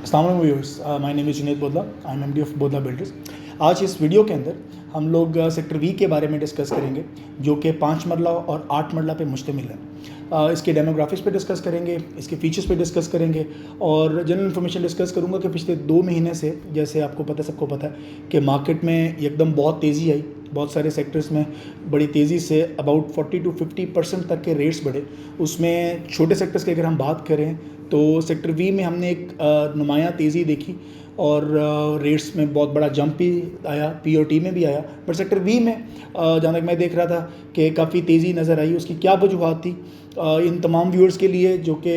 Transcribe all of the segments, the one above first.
अस्सलाम वालेकुम viewers, my name is Junaid Bodla. I am MD of Bodla builders. आज इस वीडियो के अंदर हम लोग सेक्टर वी के बारे में डिस्कस करेंगे, जो कि 5 मरला और 8 मरला पे मुश्तमिल है। इसके डेमोग्राफिक्स पे डिस्कस करेंगे, इसके फीचर्स पे डिस्कस करेंगे और जनरल इन्फॉर्मेशन डिस्कस करूँगा कि पिछले 2 महीने से, जैसे आपको पता, सबको पता है कि मार्केट में एकदम बहुत तेज़ी आई। बहुत सारे सेक्टर्स में बड़ी तेज़ी से अबाउट 40 to 50% तक के रेट्स बढ़े। उसमें छोटे सेक्टर्स की अगर हम बात करें तो सेक्टर वी में हमने एक नुमायाँ तेज़ी देखी और रेट्स में बहुत बड़ा जंप भी आया, पीओटी में भी आया। बट सेक्टर वी में जहाँ तक मैं देख रहा था कि काफ़ी तेज़ी नज़र आई। उसकी क्या वजूहत थी, इन तमाम व्यूअर्स के लिए जो कि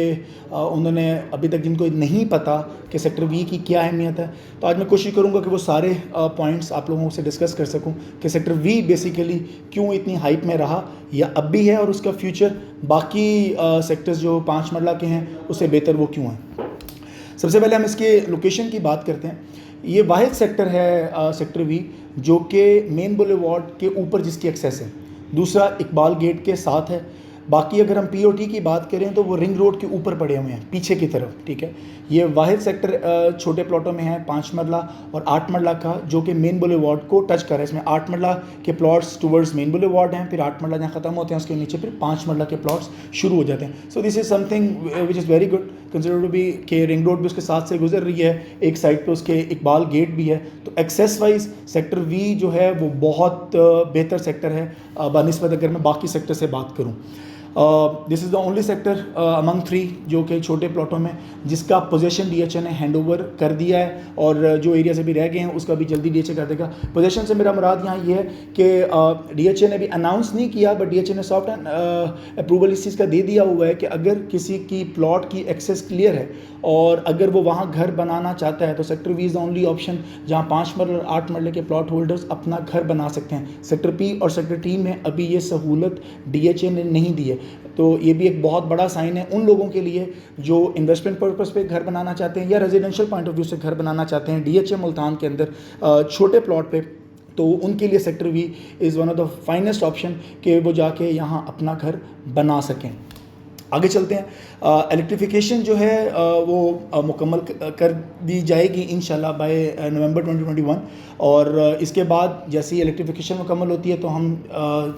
उन्होंने अभी तक, जिनको नहीं पता कि सेक्टर वी की क्या अहमियत है, तो आज मैं कोशिश करूंगा कि वो सारे पॉइंट्स आप लोगों से डिस्कस कर सकूं कि सेक्टर वी बेसिकली क्यों इतनी हाइप में रहा या अब भी है, और उसका फ्यूचर बाकी सेक्टर्स जो 5 मरला के हैं उससे बेहतर वो क्यों हैं। सबसे पहले हम इसके लोकेशन की बात करते हैं। ये वाहिद सेक्टर है सेक्टर वी जो कि मेन बुलेवार्ड के ऊपर जिसकी एक्सेस है। दूसरा इकबाल गेट के साथ है। बाकी अगर हम पीओटी की बात करें तो वो रिंग रोड के ऊपर पड़े हुए हैं, पीछे की तरफ। ठीक है, ये वाहिद सेक्टर छोटे प्लॉटों में है, 5 मरला और 8 मरला का, जो कि मेन बुलेवार्ड को टच कर रहा है। इसमें 8 मरला के प्लॉट्स टुवर्ड्स मेन बुलेवार्ड हैं, फिर 8 मरला जहाँ ख़त्म होते हैं उसके नीचे फिर 5 मरला के प्लॉट्स शुरू हो जाते हैं। So this is something which is very good consider to be कि रिंग रोड भी उसके साथ से गुजर रही है, एक साइड पे उसके इकबाल गेट भी है। तो एक्सेस वाइज सेक्टर वी जो है वो बहुत बेहतर सेक्टर है बनिस्बत अगर मैं बाकी सेक्टर से बात करूँ। This is the only sector among 3 जो कि छोटे प्लॉटों में जिसका पोजेशन डीएचए ने हैंड ओवर कर दिया है, और जो एरियाज अभी रह गए हैं उसका भी जल्दी डीएचए कर देगा। पोजेशन से मेरा मुराद यहाँ ये है कि डीएचए ने भी अनाउंस नहीं किया, बट डीएचए ने सॉफ्ट अप्रूवल इस चीज़ का दे दिया हुआ है कि अगर किसी की प्लॉट की एक्सेस क्लियर है और अगर वो वहाँ घर बनाना चाहता है तो sector V is the only option जहाँ 5 मरले और 8 मरले के प्लॉट होल्डर्स अपना घर बना सकते हैं। सेक्टर पी और सेक्टर टी में अभी ये सहूलत डीएचए ने नहीं दी है। तो ये भी एक बहुत बड़ा साइन है उन लोगों के लिए जो इन्वेस्टमेंट पर्पस पे घर बनाना चाहते हैं या रेजिडेंशियल पॉइंट ऑफ व्यू से घर बनाना चाहते हैं डीएचए मुल्तान के अंदर छोटे प्लॉट पे। तो उनके लिए sector V is one of the finest option कि वो जाके यहाँ अपना घर बना सकें। आगे चलते हैं। इलेक्ट्रिफिकेशन जो है वो मुकम्मल कर दी जाएगी इंशाल्लाह बाय नवंबर 2021, और इसके बाद जैसे ही इलेक्ट्रिफिकेशन मुकम्मल होती है तो हम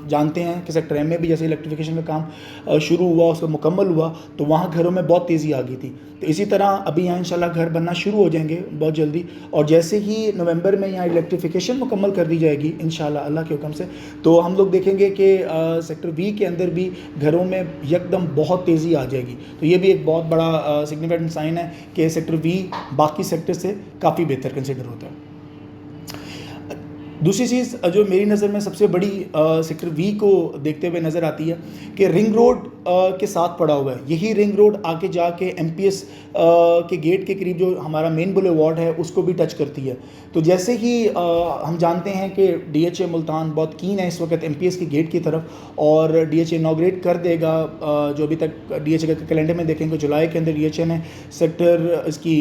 जानते हैं कि सेक्टर एम में भी जैसे इलेक्ट्रिफिकेशन का काम शुरू हुआ, उसका मुकम्मल हुआ, तो वहाँ घरों में बहुत तेज़ी आ गई थी। तो इसी तरह अभी यहाँ इंशाल्लाह घर बनना शुरू हो जाएंगे बहुत जल्दी, और जैसे ही नवंबर में यहाँ इलेक्ट्रिफिकेशन मुकम्मल कर दी जाएगी इंशाल्लाह अल्लाह के हुक्म से, तो हम लोग देखेंगे कि सेक्टर वी के अंदर भी घरों में यकदम बहुत तेज़ी आ जाएगी। तो ये भी एक बहुत बड़ा सिग्निफिकेंट साइन है कि सेक्टर वी बाकी सेक्टर से काफ़ी बेहतर कंसिडर होता है। दूसरी चीज़ जो मेरी नज़र में सबसे बड़ी सेक्टर वी को देखते हुए नज़र आती है कि रिंग रोड के साथ पड़ा हुआ है। यही रिंग रोड आके जाके एमपीएस के गेट के करीब जो हमारा मेन बुलेवार्ड है उसको भी टच करती है। तो जैसे ही हम जानते हैं कि डीएचए मुल्तान बहुत कीन है इस वक्त एमपीएस के गेट की तरफ, और डीएचए इनॉग्रेट कर देगा। जो अभी तक डीएचए का कैलेंडर में देखेंगे जुलाई के अंदर डीएचए ने सेक्टर इसकी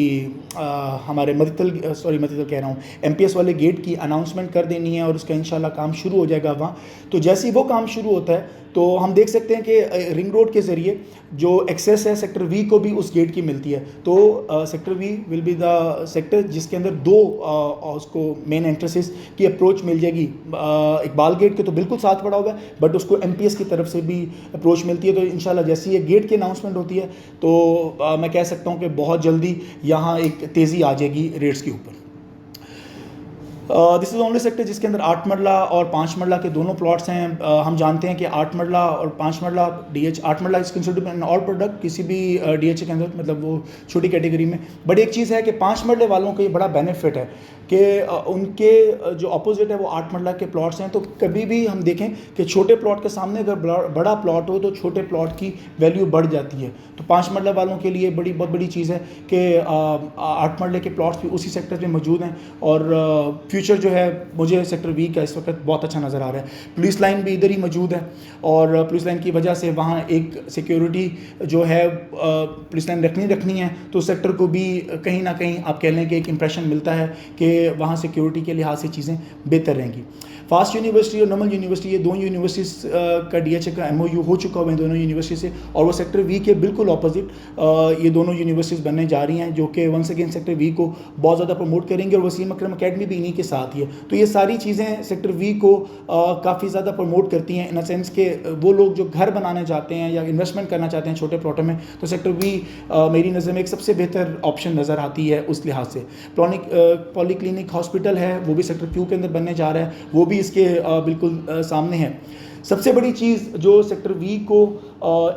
हमारे मतितल कह रहा हूँ एमपीएस वाले गेट की अनाउंसमेंट कर देनी है, और उसका इंशाल्लाह काम शुरू हो जाएगा वहाँ। तो जैसे ही वो काम शुरू होता है तो हम देख सकते हैं कि रिंग रोड के ज़रिए जो एक्सेस है सेक्टर वी को भी उस गेट की मिलती है। तो sector V will be the sector जिसके अंदर दो उसको मेन एंट्रेंसेस की अप्रोच मिल जाएगी। इकबाल गेट के तो बिल्कुल साथ पड़ा हुआ है, बट उसको एमपीएस की तरफ से भी अप्रोच मिलती है। तो इंशाल्लाह जैसे ये गेट की अनाउंसमेंट होती है तो मैं कह सकता हूँ कि बहुत जल्दी यहाँ एक तेज़ी आ जाएगी रेट्स के ऊपर। दिस इज़ ओनली सेक्टर जिसके अंदर 8 मरला और 5 मरला के दोनों प्लॉट्स हैं। हम जानते हैं कि 8 मरला और 5 मरला डीएच 8 मरला इस कंसिडर्ड एन ऑल प्रोडक्ट किसी भी डीएच के अंदर, मतलब वो छोटी कैटेगरी में। बट एक चीज़ है कि 5 मरले वालों को ये बड़ा बेनिफिट है कि उनके जो अपोजिट है वो 8 मरला के प्लॉट्स हैं। तो कभी भी हम देखें कि छोटे प्लॉट के सामने अगर बड़ा प्लॉट हो तो छोटे प्लॉट की वैल्यू बढ़ जाती है। तो 5 मरला वालों के लिए बहुत बड़ी चीज़ है कि 8 मरले के प्लॉट्स भी उसी सेक्टर में मौजूद हैं, और फ्यूचर जो है मुझे सेक्टर वी का इस वक्त बहुत अच्छा नज़र आ रहा है। पुलिस लाइन भी इधर ही मौजूद है, और पुलिस लाइन की वजह से वहाँ एक सिक्योरिटी जो है पुलिस लाइन रखनी है, तो सेक्टर को भी कहीं ना कहीं आप कह लें कि एक इम्प्रेशन मिलता है कि वहाँ सिक्योरिटी के लिहाज से चीज़ें बेहतर रहेंगी। फास्ट यूनिवर्सिटी और नॉर्मल यूनिवर्सिटी, ये दोनों यूनिवर्सिटीज़ का DHA का MOU हो चुका हुआ है दोनों यूनिवर्सिटी से, और वो सेक्टर वी के बिल्कुल ऑपोजिट ये दोनों यूनिवर्सिटीज़ बनने जा रही हैं, जो कि वंस अगेन सेक्टर वी को बहुत ज़्यादा प्रमोट करेंगे, और वसीम अकरम अकेडमी भी इन्हीं के साथ ही है। तो ये सारी चीज़ें सेक्टर वी को काफ़ी ज़्यादा प्रमोट करती हैं, इन अ सेंस के वो लोग जो घर बनाना चाहते हैं या इन्वेस्टमेंट करना चाहते हैं छोटे प्लॉटों में, तो सेक्टर वी मेरी नज़र में एक सबसे बेहतर ऑप्शन नज़र आती है उस लिहाज से। पॉलीक्लिनिक हॉस्पिटल है, वो भी सेक्टर क्यू के अंदर बनने जा रहा है, वो भी इसके बिल्कुल सामने है। सबसे बड़ी चीज़ जो सेक्टर वी को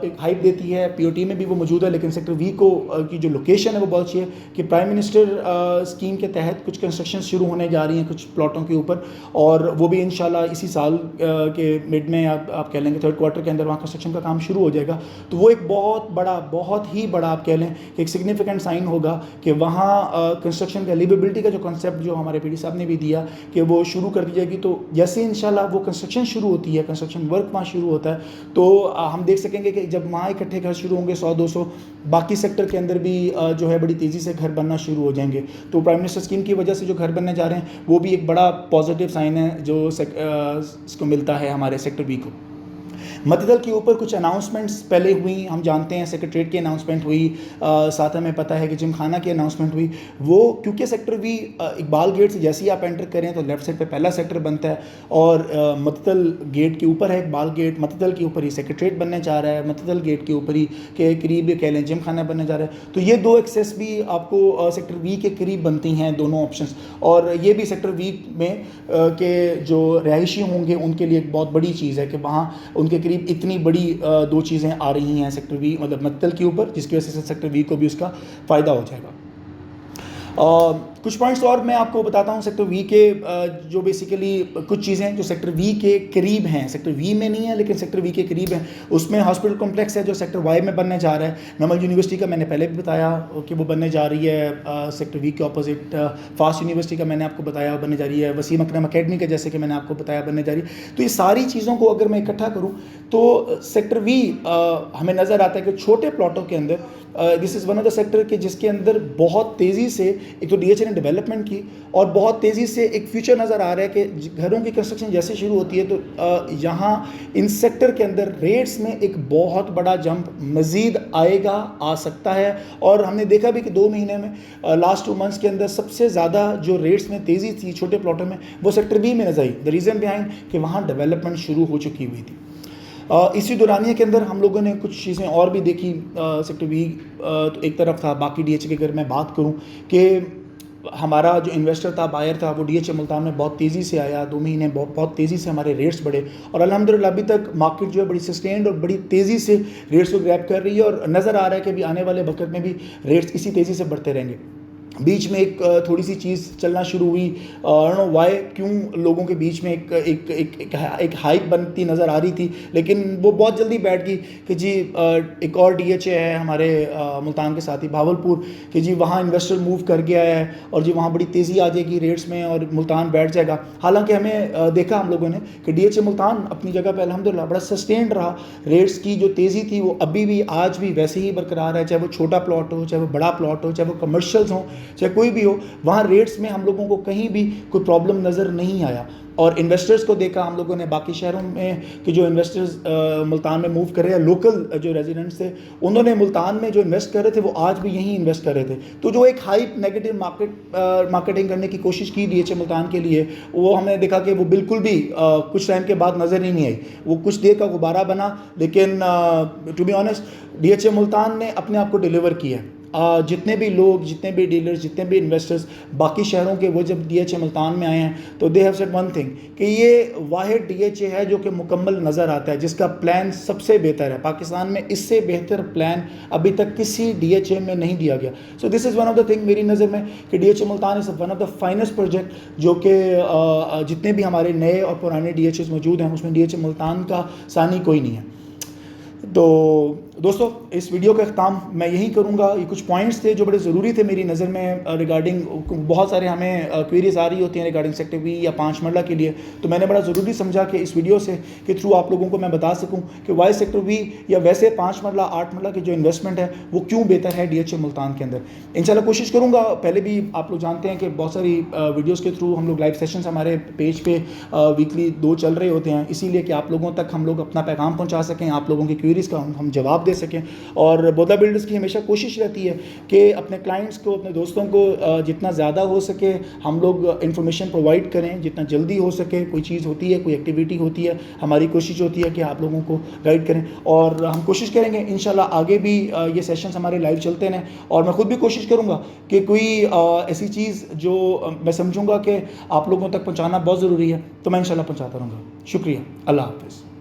एक हाइप देती है, POT में भी वो मौजूद है, लेकिन सेक्टर वी को की जो लोकेशन है वो बहुत अच्छी है कि प्राइम मिनिस्टर स्कीम के तहत कुछ कंस्ट्रक्शन शुरू होने जा रही हैं कुछ प्लॉटों के ऊपर, और वो भी इंशाल्लाह इसी साल के मिड में आप कह लेंगे 3rd क्वार्टर के अंदर वहाँ कंस्ट्रक्शन का काम शुरू हो जाएगा। तो वो एक बहुत ही बड़ा आप कह लें कि एक सिग्निफिकेंट साइन होगा कि वहाँ कंस्ट्रक्शन का लिवेबिलिटी का जो कॉन्सेप्ट जो हमारे PD साहब ने भी दिया कि वो शुरू कर दी जाएगी। तो जैसे इंशाल्लाह वो कंस्ट्रक्शन शुरू होती है, कंस्ट्रक्शन वर्क वहाँ शुरू होता है, तो हम देख सकेंगे कि जब वहाँ इकट्ठे घर शुरू होंगे 100-200, बाकी सेक्टर के अंदर भी जो है बड़ी तेज़ी से घर बनना शुरू हो जाएंगे। तो प्राइम मिनिस्टर स्कीम की वजह से जो घर बनने जा रहे हैं वो भी एक बड़ा पॉजिटिव साइन है जो इसको मिलता है हमारे सेक्टर बी को। मतिदल के ऊपर कुछ अनाउंसमेंट्स पहले हुई, हम जानते हैं सेक्रेटरीट की अनाउंसमेंट हुई, साथ हमें पता है कि जिमखाना की अनाउंसमेंट हुई। वो क्योंकि सेक्टर भी इकबाल गेट से जैसे ही आप एंटर करें तो लेफ्ट साइड पे पहला सेक्टर बनता है, और मतिदल गेट के ऊपर है इकबाल गेट, मतिदल के ऊपर ही सेक्रेटरीट बनने जा रहा है, मतिदल गेट के ऊपर ही के करीब कह लें जिमखाना बनने जा रहा है। तो ये दो एक्सेस भी आपको सेक्टर वी के करीब बनती हैं दोनों ऑप्शंस, और ये भी सेक्टर वी में के जो रहायशी होंगे उनके लिए एक बहुत बड़ी चीज़ है कि वहाँ उनके करीब इतनी बड़ी दो चीज़ें आ रही हैं सेक्टर वी मतलब मतिदल के ऊपर, जिसकी वजह से सेक्टर वी को भी उसका फ़ायदा हो जाएगा। कुछ पॉइंट्स और मैं आपको बताता हूँ सेक्टर वी के, जो बेसिकली कुछ चीज़ें जो सेक्टर वी के करीब हैं, सेक्टर वी में नहीं है लेकिन सेक्टर वी के करीब हैं। उसमें हॉस्पिटल कॉम्प्लेक्स है जो सेक्टर वाई में बनने जा रहा है। नॉर्मल यूनिवर्सिटी का मैंने पहले भी बताया कि वो बनने जा रही है सेक्टर वी के ऑपोजिट। फास्ट यूनिवर्सिटी का मैंने आपको बताया बनने जा रही है। वसीम अकरम अकेडमी का जैसे कि मैंने आपको बताया बनने जा रही है। तो ये सारी चीज़ों को अगर मैं इकट्ठा करूँ तो सेक्टर वी हमें नज़र आता है कि छोटे प्लॉटों के अंदर this is one of the sector के जिसके अंदर बहुत तेज़ी से एक तो DHA ने डेवलपमेंट की और बहुत तेज़ी से एक फ्यूचर नज़र आ रहा है कि घरों की कंस्ट्रक्शन जैसे शुरू होती है तो यहाँ इन सेक्टर के अंदर रेट्स में एक बहुत बड़ा जंप मज़ीद आएगा, आ सकता है। और हमने देखा भी कि 2 महीने में लास्ट 2 मंथ्स के अंदर सबसे ज़्यादा जो रेट्स में तेज़ी थी छोटे प्लॉटों में वो सेक्टर बी में नजर आई। द रीज़न बिहाइंड कि वहाँ डेवलपमेंट शुरू हो चुकी हुई थी। इसी दौरानिया के अंदर हम लोगों ने कुछ चीज़ें और भी देखी। सेक्टर बी तो एक तरफ था, बाकी DHA की अगर मैं बात करूं कि हमारा जो इन्वेस्टर था, बायर था, वो DHA मुल्तान में बहुत तेज़ी से आया। 2 महीने बहुत तेज़ी से हमारे रेट्स बढ़े और अल्हम्दुलिल्लाह अभी तक मार्केट जो है बड़ी सस्टेन्ड और बड़ी तेज़ी से रेट्स को ग्रैब कर रही है और नज़र आ रहा है कि अभी आने वाले वक्त में भी रेट्स इसी तेज़ी से बढ़ते रहेंगे। बीच में एक थोड़ी सी चीज़ चलना शुरू हुई, नो वाई क्यों लोगों के बीच में एक हाइप बनती नज़र आ रही थी, लेकिन वो बहुत जल्दी बैठ गई कि जी एक और DHA है हमारे मुल्तान के साथ ही भावलपुर कि जी वहाँ इन्वेस्टर मूव कर गया है और जी वहाँ बड़ी तेज़ी आ जाएगी रेट्स में और मुल्तान बैठ जाएगा। हालांकि हमें देखा हम लोगों ने कि DHA मुल्तान अपनी जगह पर अल्हम्दुलिल्लाह बड़ा सस्टेन्ड रहा। रेट्स की जो तेज़ी थी वो अभी भी आज भी वैसे ही बरकरार है, चाहे वो छोटा प्लॉट हो, चाहे वो बड़ा प्लॉट हो, चाहे वो कमर्शियल्स हों, चाहे कोई भी हो। वहाँ रेट्स में हम लोगों को कहीं भी कोई प्रॉब्लम नज़र नहीं आया। और इन्वेस्टर्स को देखा हम लोगों ने बाकी शहरों में कि जो इन्वेस्टर्स मुल्तान में मूव कर रहे हैं, लोकल जो रेजिडेंट्स थे उन्होंने मुल्तान में जो इन्वेस्ट कर रहे थे वो आज भी यहीं इन्वेस्ट कर रहे थे। तो जो एक हाइप नेगेटिव मार्केटिंग करने की कोशिश की DHA मुल्तान के लिए, वो हमने देखा कि वो बिल्कुल भी कुछ टाइम के बाद नज़र ही नहीं आई। वो कुछ देर का गुब्बारा बना, लेकिन to be honest DHA Multan ने अपने आप को डिलीवर किया। जितने भी लोग, जितने भी डीलर्स, जितने भी इन्वेस्टर्स बाकी शहरों के वो जब DHA मुल्तान में आए हैं तो they have said one thing कि ये वाहिद DHA है जो कि मुकम्मल नज़र आता है, जिसका प्लान सबसे बेहतर है। पाकिस्तान में इससे बेहतर प्लान अभी तक किसी DHA में नहीं दिया गया। सो this is one of the thing मेरी नज़र में कि DHA Multan is one of the finest project जो कि जितने भी हमारे नए और पुराने DHAs मौजूद हैं उसमें DHA मुल्तान का सानी कोई नहीं है। तो दोस्तों, इस वीडियो का अख्ताम मैं यही करूँगा। ये कुछ पॉइंट्स थे जो बड़े ज़रूरी थे मेरी नज़र में रिगार्डिंग, बहुत सारे हमें क्वेरीज आ रही होती हैं रिगार्डिंग सेक्टर वी या 5 मरला के लिए, तो मैंने बड़ा ज़रूरी समझा कि इस वीडियो से के थ्रू आप लोगों को मैं बता सकूं कि वाई सेक्टर वी या वैसे 5 मरला 8 मरला की जो इन्वेस्टमेंट है वो क्यों बेहतर है DHA मुल्तान के अंदर। इंशाल्लाह कोशिश करूँगा। पहले भी आप लोग जानते हैं कि बहुत सारी वीडियोज़ के थ्रू हम लोग लाइव सेशंस हमारे पेज पे वीकली 2 चल रहे होते हैं, इसीलिए कि आप लोगों तक हम लोग अपना पैगाम पहुँचा सकें, आप लोगों की क्वेरीज़ का हम जवाब दे सकें। और बोधा बिल्डर्स की हमेशा कोशिश रहती है कि अपने क्लाइंट्स को, अपने दोस्तों को जितना ज़्यादा हो सके हम लोग इंफॉर्मेशन प्रोवाइड करें, जितना जल्दी हो सके। कोई चीज़ होती है, कोई एक्टिविटी होती है, हमारी कोशिश होती है कि आप लोगों को गाइड करें, और हम कोशिश करेंगे इंशाल्लाह आगे भी ये सेशंस हमारे लाइव चलते रहें। और मैं ख़ुद भी कोशिश करूँगा कि कोई ऐसी चीज़ जो मैं समझूँगा कि आप लोगों तक पहुँचाना बहुत ज़रूरी है तो मैं इंशाल्लाह पहुँचाता रहूँगा। शुक्रिया। अल्लाह हाफ़िज़।